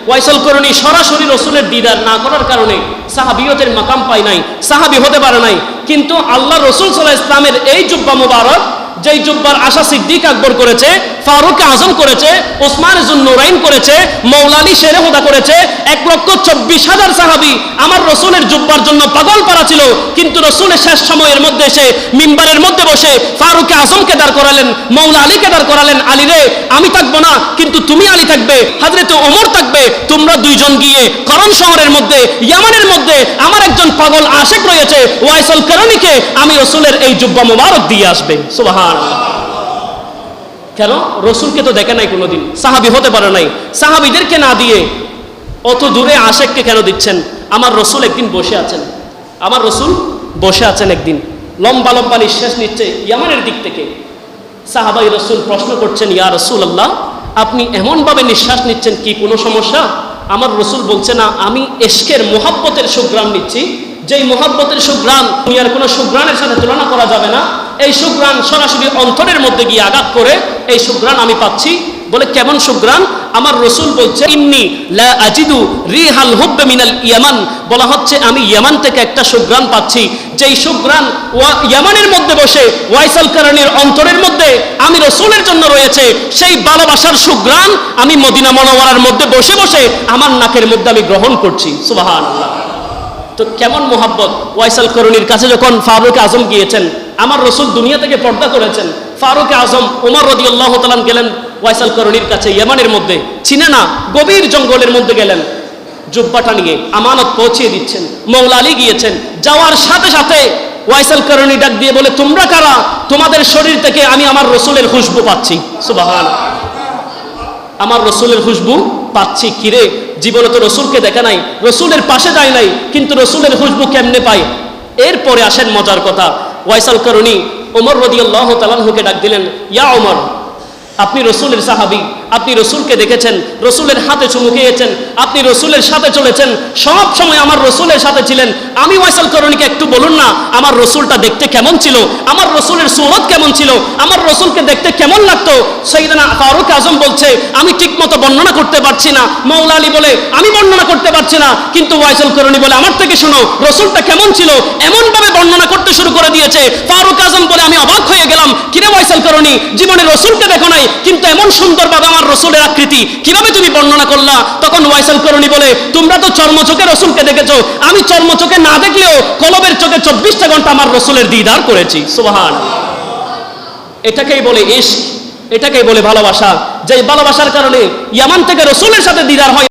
ওয়াইসাল করণী সরাসরি রসুলের দিদার না করার কারণে সাহাবিয়তের মাকাম পায় নাই, সাহাবি হতে পারে নাই। কিন্তু আল্লাহ রসুল সাল্লাল্লাহু আলাইহি ওয়াসাল্লামের এই জুব্বা মুবারক, যেই জুব্বার আশা সিদ্দিক আকবর করেছে, ফারুক আজম করেছে, ওসমান যুন্নুরাইন করেছে, মৌলা আলী শেরে হুদা করেছে, 1,24,000 সাহাবী আমার রসুলের জুব্বার জন্য পাগল পারা ছিল। কিন্তু রসুলের শেষ সময়ের মধ্যে এসে মিম্বারের মধ্যে বসে ফারুক আজমকে দাঁড় করালেন, মৌলা আলীকে দাঁড় করালেন, আলী রে আমি থাকবো না, কিন্তু তুমি আলী থাকবে, হযরত ওমর থাকবে, তোমরা দুইজন গিয়ে করণ শহরের মধ্যে, ইয়ামানের মধ্যে আমার একজন পাগল আশেক রয়েছে, ওয়াইসাল করণীকে আমি রসুলের এই জুব্বা মুবারক দিয়ে আসবে। সুবহানাল্লাহ। কেন? রসুলকে তো দেখে নাই কোনোদিন, সাহাবি হতে পারে নাই, সাহাবিদেরকে না দিয়ে অত দূরে আশেককে কেন দিচ্ছেন? আমার রসুল একদিন বসে আছেন, আমার রসুল বসে আছেন একদিন, লম্বা লম্বা নিঃশ্বাস নিচ্ছে ইয়ামানের দিক থেকে। সাহাবাই রসুল প্রশ্ন করছেন, ইয়া রাসূলুল্লাহ, আপনি এমনভাবে নিঃশ্বাস নিচ্ছেন, কি কোনো সমস্যা? আমার রসুল বলছে, না, আমি ইশকের মুহাব্বতের সুঘ্রাণ নিচ্ছি, যেই মুহাব্বতের সুঘ্রাণ দুনিয়ার কোনো সুঘ্রাণের সাথে তুলনা করা যাবে না। এই সুঘ্রাণ সরাসরি অন্তরের মধ্যে গিয়ে আঘাত করে এই সুঘ্রাণ আমি পাচ্ছি। বলে, কেমন সুঘ্রাণ? আমার রসুল বলছে, ইন্নী লা আজিদু রিহাল হুব্বে মিনাল ইয়ামান, বলা হচ্ছে আমি ইয়ামান থেকে একটা সুঘ্রাণ পাচ্ছি, যেই সুঘ্রাণ ইয়ামানের মধ্যে বসে ওয়াইসাল করণীর অন্তরের মধ্যে আমি রসুলের জন্য রয়েছে, সেই ভালোবাসার সুঘ্রাণ আমি মদিনা মুনাওয়ারার মধ্যে বসে বসে আমার নাকের মধ্যে আমি গ্রহণ করছি। সুবহানাল্লাহ। তো কেমন মোহাব্বত! ওয়াইসাল করণীর কাছে যখন ফারুক আজম গিয়েছেন, আমার রসুল দুনিয়া থেকে পর্দা করেছেন, ফারুক আজম ওমর রাদিয়াল্লাহু তাআলা গেলেন ওয়াইসাল করণীর কাছে ইয়ামানের মধ্যে, চিনে না, গভীর জঙ্গলের মধ্যে গেলেন, জুব্বাটা নিয়ে আমানত পৌঁছিয়ে দিচ্ছেন। মৌলা আলী গিয়েছেন, যাওয়ার সাথে সাথে ওয়াইসাল করণী ডাক দিয়ে বলে, তোমরা কারা? তোমাদের শরীর থেকে আমি আমার রসুলের খুশবু পাচ্ছি। সুবহানাল্লাহ। আমার রসুলের খুশবু পাচ্ছি। কিরে, জীবনে তো রসুলকে দেখা নাই, রসুলের পাশে যায় নাই, কিন্তু রসুলের খুশবু কেমনে পাই? এরপরে আসেন মজার কথা। ওয়াইসাল করণী ওমর রাদিয়াল্লাহু তাআলা আনহুকে ডাক দিলেন, ইয়া ওমর, আপনি রসুলের সাহাবী, আপনি রসুলকে দেখেছেন, রসুলের হাতে চুমু খেয়েছেন, আপনি রসুলের সাথে চলেছেন, সব সময় আমার রসুলের সাথে ছিলেন। আমি ওয়াইসাল করণীকে একটু বলুন না, আমার রসুলটা দেখতে কেমন ছিল, আমার রসুলের সুরত কেমন ছিল, আমার রসুলকে দেখতে কেমন লাগতো? সাইয়েদনা ফারুক আজম বলছে, আমি ঠিকমতো বর্ণনা করতে পারছি না। মৌলা আলী বলে, আমি বর্ণনা করতে পারছি না। কিন্তু ওয়াইসাল করণী বলে, আমার থেকে শোনো, রসুলটা কেমন ছিল। এমনভাবে বর্ণনা করতে শুরু করে দিয়েছে। ফারুক আজম বলে, আমি অবাক হয়ে গেলাম, কিরে ওয়াইসাল করণী, জীবনে রসুলকে দেখো নাই, কিন্তু এমন সুন্দরভাবে আমার রসুলের আকৃতি কিভাবে তুমি বর্ণনা করলা? তখন ওয়াইসাল করণী বলে, তোমরা তো চর্মচোখে রসুলকে দেখেছো, আমি চর্মচোখে না দেখলেও কলবের চোখে 24টা ঘন্টা আমার রসুলের দিদার করেছি। সুবহানাল্লাহ। এটাকেই বলে ইশক, এটাকেই বলে ভালোবাসা, যে ভালোবাসার কারণে ইয়ামান থেকে রসুলের সাথে দিদার হয়।